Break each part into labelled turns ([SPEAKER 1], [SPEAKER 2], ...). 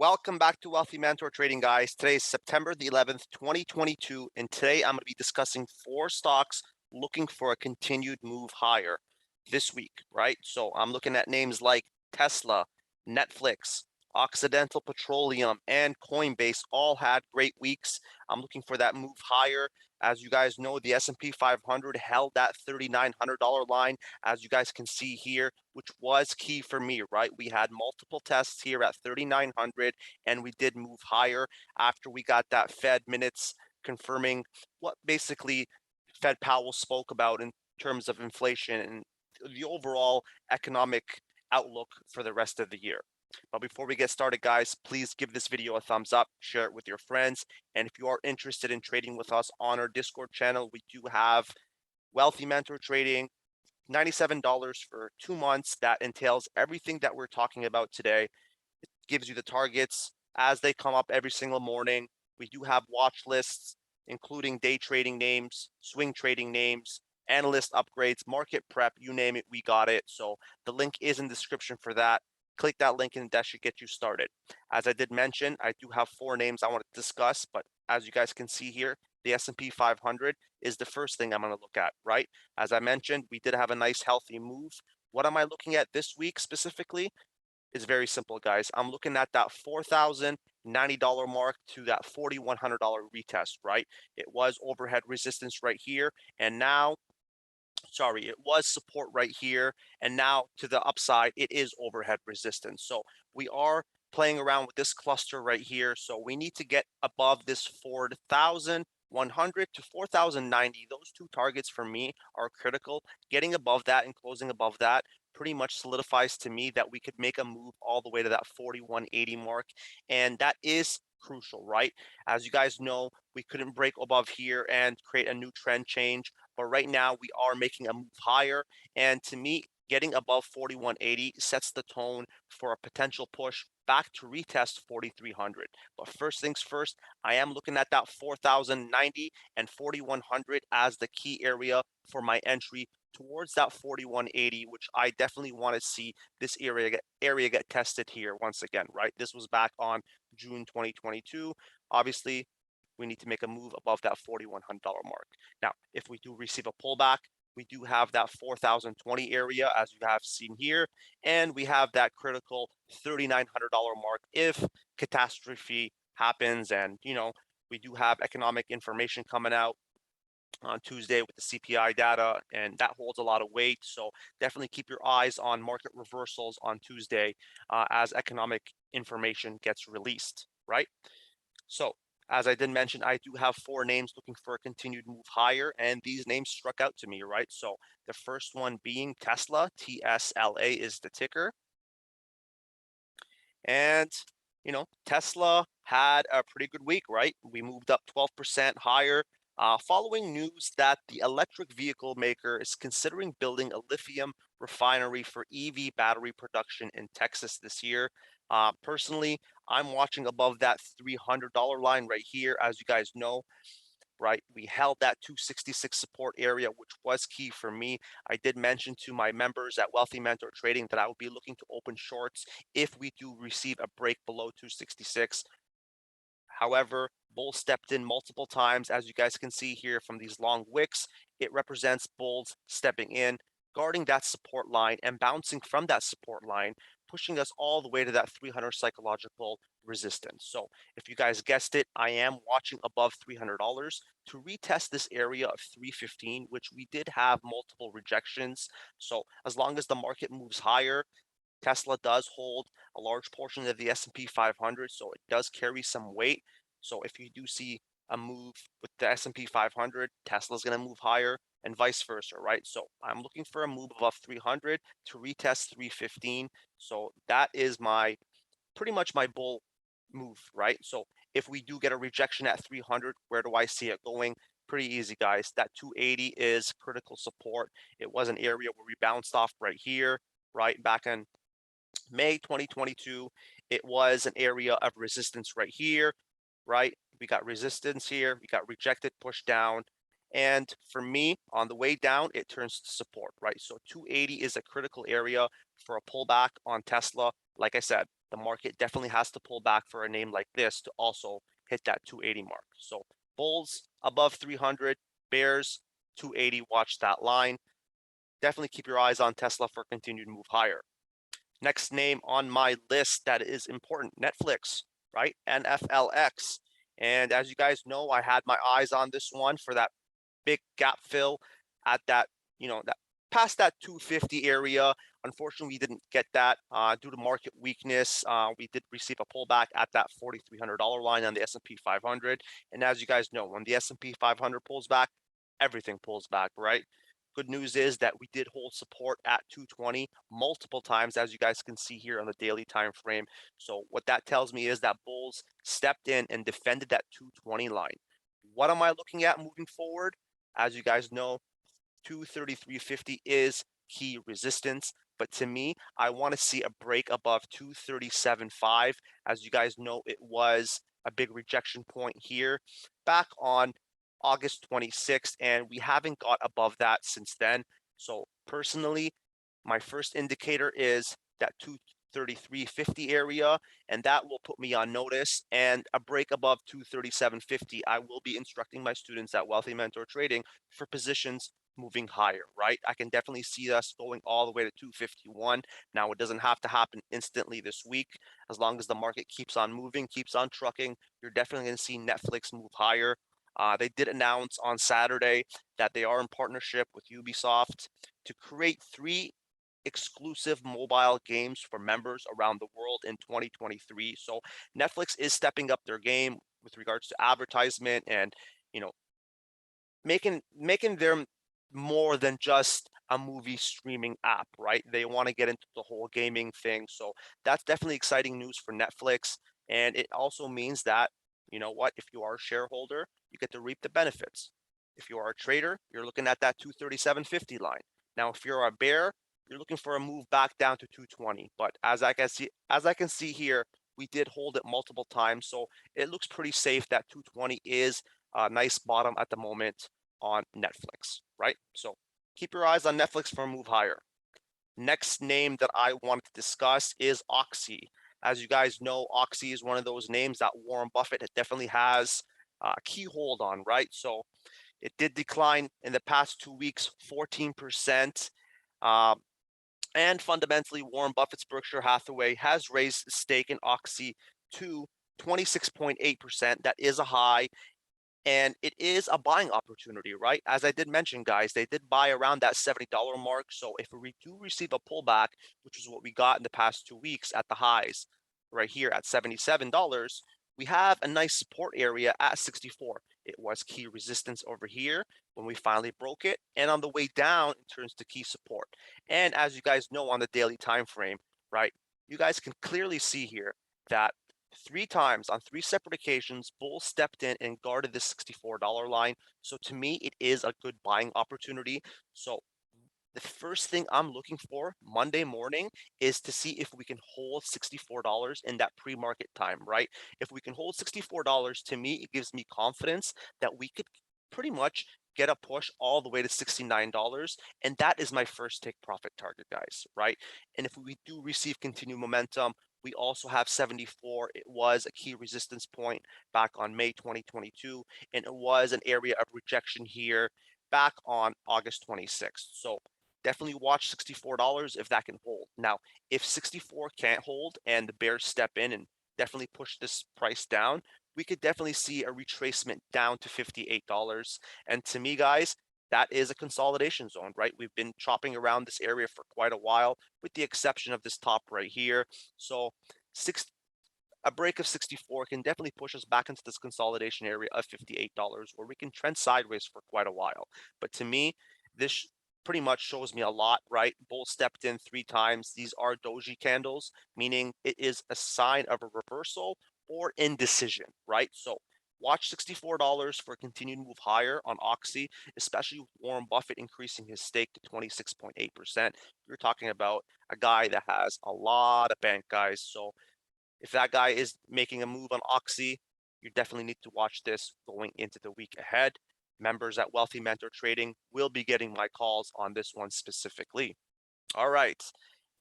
[SPEAKER 1] Welcome back to Wealthy Mentor Trading, guys. Today is September the 11th, 2022, and today I'm going to be discussing four stocks looking for a continued move higher this week, right? So I'm looking at names like Tesla, Netflix, Occidental Petroleum, and Coinbase all had great weeks. I'm looking for that move higher. As you guys know, the S&P 500 held that $3,900 line, as you guys can see here, which was key for me, right? We had multiple tests here at 3,900, and we did move higher after we got that Fed minutes confirming what basically Fed Powell spoke about in terms of inflation and the overall economic outlook for the rest of the year. But before we get started, guys, please give this video a thumbs up, share it with your friends. And if you are interested in trading with us on our Discord channel, we do have Wealthy Mentor Trading, $97 for 2 months. That entails everything that we're talking about today. It gives you the targets as they come up every single morning. We do have watch lists, including day trading names, swing trading names, analyst upgrades, market prep, you name it, we got it. So the link is in the description for that. Click that link and that should get you started. As I did mention, I do have four names I want to discuss, but as you guys can see here, the S&P 500 is the first thing I'm going to look at, right? As I mentioned, we did have a nice healthy move. What am I looking at this week specifically? It's very simple, guys. I'm looking at that $4,090 mark to that $4,100 retest, right? It was overhead resistance right here, and now it was support right here, and now to the upside it is overhead resistance. So we are playing around with this cluster right here, so we need to get above this 4,100 to 4,090. Those two targets for me are critical. Getting above that and closing above that pretty much solidifies to me that we could make a move all the way to that 4,180 mark, and that is crucial, right? As you guys know, we couldn't break above here and create a new trend change, but right now we are making a move higher, and to me, getting above 4,180 sets the tone for a potential push back to retest 4,300. But first things first, I am looking at that 4,090 and 4,100 as the key area for my entry towards that 4,180, which I definitely want to see this area get tested here once again, right? This was back on June 2022. Obviously, we need to make a move above that $4,100 mark. Now, if we do receive a pullback, we do have that 4,020 area, as you have seen here, and we have that critical $3,900 mark if catastrophe happens. And we do have economic information coming out on Tuesday with the CPI data, and that holds a lot of weight. So definitely keep your eyes on market reversals on Tuesday as economic information gets released, right? So as I did mention, I do have four names looking for a continued move higher, and these names struck out to me, right? So the first one being Tesla, TSLA is the ticker. And Tesla had a pretty good week, right? We moved up 12% higher following news that the electric vehicle maker is considering building a lithium refinery for EV battery production in Texas this year. Personally, I'm watching above that $300 line right here. As you guys know, right, we held that 266 support area, which was key for me. I did mention to my members at Wealthy Mentor Trading that I would be looking to open shorts if we do receive a break below 266. However, bulls stepped in multiple times. As you guys can see here from these long wicks, it represents bulls stepping in, guarding that support line and bouncing from that support line, pushing us all the way to that 300 psychological resistance. So if you guys guessed it, I am watching above $300 to retest this area of 315, which we did have multiple rejections. So as long as the market moves higher, Tesla does hold a large portion of the S&P 500, so it does carry some weight. So if you do see a move with the S&P 500, Tesla's going to move higher and vice versa, right? So I'm looking for a move above 300 to retest 315. So that is pretty much my bull move, right? So if we do get a rejection at 300, where do I see it going? Pretty easy, guys. That 280 is critical support. It was an area where we bounced off right here, right back in May 2022. It was an area of resistance right here, right? We got resistance here, we got rejected, pushed down. And for me, on the way down, it turns to support, right? So 280 is a critical area for a pullback on Tesla. like I said, the market definitely has to pull back for a name like this to also hit that 280 mark. So bulls above 300, bears 280, watch that line. Definitely keep your eyes on Tesla for a continued move higher. Next name on my list that is important, Netflix, right? NFLX. And as you guys know, I had my eyes on this one for that big gap fill at that, that past that 250 area. Unfortunately, we didn't get that due to market weakness. We did receive a pullback at that $4,300 line on the S&P 500. And as you guys know, when the S&P 500 pulls back, everything pulls back, right? Good news is that we did hold support at 220 multiple times, as you guys can see here on the daily time frame. So what that tells me is that bulls stepped in and defended that 220 line. What am I looking at moving forward? As you guys know, 233.50 is key resistance. But to me, I want to see a break above 237.5. As you guys know, it was a big rejection point here back on August 26th, and we haven't got above that since then. So personally, my first indicator is that 233.50 area, and that will put me on notice. And a break above 237.50, I will be instructing my students at Wealthy Mentor Trading for positions moving higher, right? I can definitely see us going all the way to 251. Now, it doesn't have to happen instantly this week. As long as the market keeps on moving, keeps on trucking, you're definitely going to see Netflix move higher. They did announce on Saturday that they are in partnership with Ubisoft to create 3 exclusive mobile games for members around the world in 2023. So Netflix is stepping up their game with regards to advertisement and, you know, making them more than just a movie streaming app, right? They want to get into the whole gaming thing. So that's definitely exciting news for Netflix. And it also means that, you know what, if you are a shareholder, you get to reap the benefits. If you are a trader, you're looking at that 237.50 line. Now, if you're a bear, you're looking for a move back down to 220. But as I can see here, we did hold it multiple times. So it looks pretty safe that 220 is a nice bottom at the moment on Netflix, right? So keep your eyes on Netflix for a move higher. Next name that I wanted to discuss is Oxy. As you guys know, Oxy is one of those names that Warren Buffett definitely has a key hold on, right? So it did decline in the past 2 weeks, 14%. And fundamentally, Warren Buffett's Berkshire Hathaway has raised the stake in Oxy to 26.8%. That is a high. And it is a buying opportunity, right? As I did mention, guys, they did buy around that $70 mark. So if we do receive a pullback, which is what we got in the past 2 weeks at the highs, right here at $77, we have a nice support area at 64. It was key resistance over here when we finally broke it. And on the way down, it turns to key support. And as you guys know on the daily time frame, right, you guys can clearly see here that 3 times on 3 separate occasions, bulls stepped in and guarded the $64 line. So to me, it is a good buying opportunity. So the first thing I'm looking for Monday morning is to see if we can hold $64 in that pre-market time, right? If we can hold $64, to me, it gives me confidence that we could pretty much get a push all the way to $69. And that is my first take profit target, guys, right? And if we do receive continued momentum, we also have 74. It was a key resistance point back on May 2022, and it was an area of rejection here back on August 26th. So definitely watch $64 if that can hold. Now, if 64 can't hold and the bears step in and definitely push this price down, we could definitely see a retracement down to $58. And to me, guys, that is a consolidation zone, right? We've been chopping around this area for quite a while, with the exception of this top right here. So a break of 64 can definitely push us back into this consolidation area of $58, where we can trend sideways for quite a while. But to me, this pretty much shows me a lot, right? Bull stepped in 3 times. These are doji candles, meaning it is a sign of a reversal or indecision, right? So watch $64 for a continued move higher on Oxy, especially with Warren Buffett increasing his stake to 26.8%. You're talking about a guy that has a lot of bank, guys. So if that guy is making a move on Oxy, you definitely need to watch this going into the week ahead. Members at Wealthy Mentor Trading will be getting my calls on this one specifically. All right.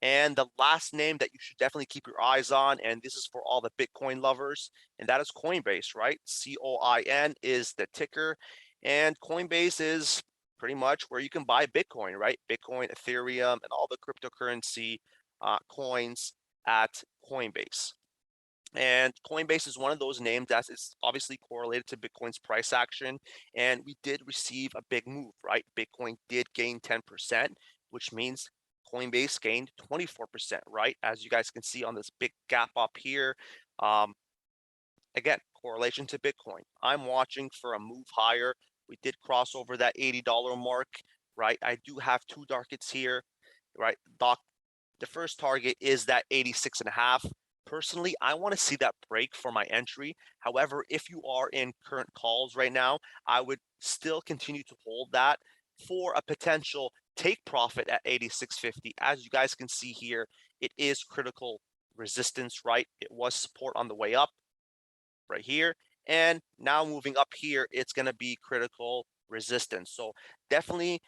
[SPEAKER 1] And the last name that you should definitely keep your eyes on, and this is for all the Bitcoin lovers, and that is Coinbase, right? COIN is the ticker, and Coinbase is pretty much where you can buy Bitcoin, right? Bitcoin, Ethereum, and all the cryptocurrency coins at Coinbase. And Coinbase is one of those names that is obviously correlated to Bitcoin's price action. And we did receive a big move, right? Bitcoin did gain 10%, which means Coinbase gained 24%, right? As you guys can see on this big gap up here. Um, Again, correlation to Bitcoin. I'm watching for a move higher. We did cross over that $80 mark, right? I do have two targets here, right? The first target is that 86.5. Personally, I want to see that break for my entry. However, if you are in current calls right now, I would still continue to hold that for a potential take profit at 86.50. As you guys can see here, it is critical resistance, right? It was support on the way up right here. And now moving up here, it's going to be critical resistance. So definitely,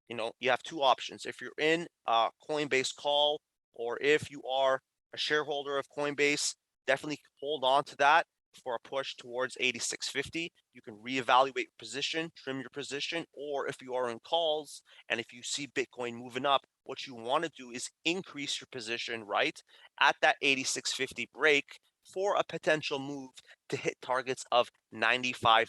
[SPEAKER 1] you have two options. If you're in a Coinbase call, or if you are a shareholder of Coinbase, definitely hold on to that for a push towards 86.50. You can reevaluate your position, trim your position, or if you are in calls and if you see Bitcoin moving up, what you want to do is increase your position right at that 86.50 break for a potential move to hit targets of 95.5.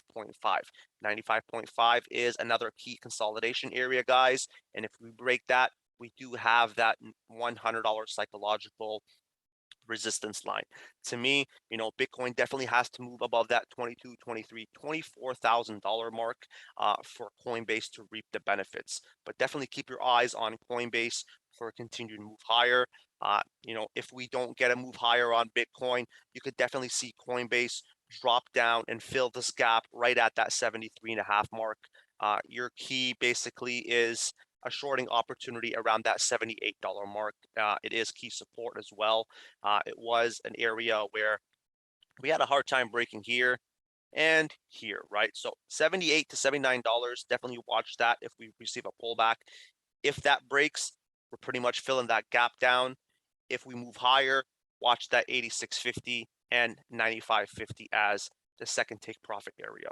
[SPEAKER 1] 95.5 is another key consolidation area, guys. And if we break that, we do have that $100 psychological resistance line. To me, Bitcoin definitely has to move above that 22, 23, $24,000 mark for Coinbase to reap the benefits. But definitely keep your eyes on Coinbase for a continued move higher. If we don't get a move higher on Bitcoin, you could definitely see Coinbase drop down and fill this gap right at that 73.5 mark. Your key basically is a shorting opportunity around that $78 mark. It is key support as well. It was an area where we had a hard time breaking here and here, right? So $78 to $79, definitely watch that if we receive a pullback. If that breaks, we're pretty much filling that gap down. If we move higher, watch that 86.50 and 95.50 as the second take profit area.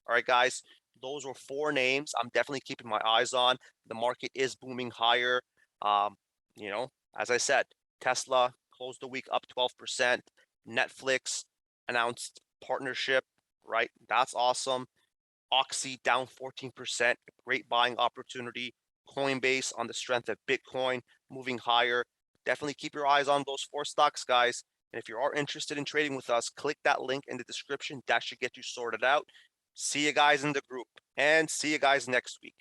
[SPEAKER 1] All right, guys, those were four names I'm definitely keeping my eyes on. The market is booming higher. Um, as I said, Tesla closed the week up 12%. Netflix announced partnership, right? That's awesome. Oxy down 14%, great buying opportunity. Coinbase on the strength of Bitcoin moving higher. Definitely keep your eyes on those four stocks, guys. And if you are interested in trading with us, click that link in the description. That should get you sorted out. See you guys in the group and see you guys next week.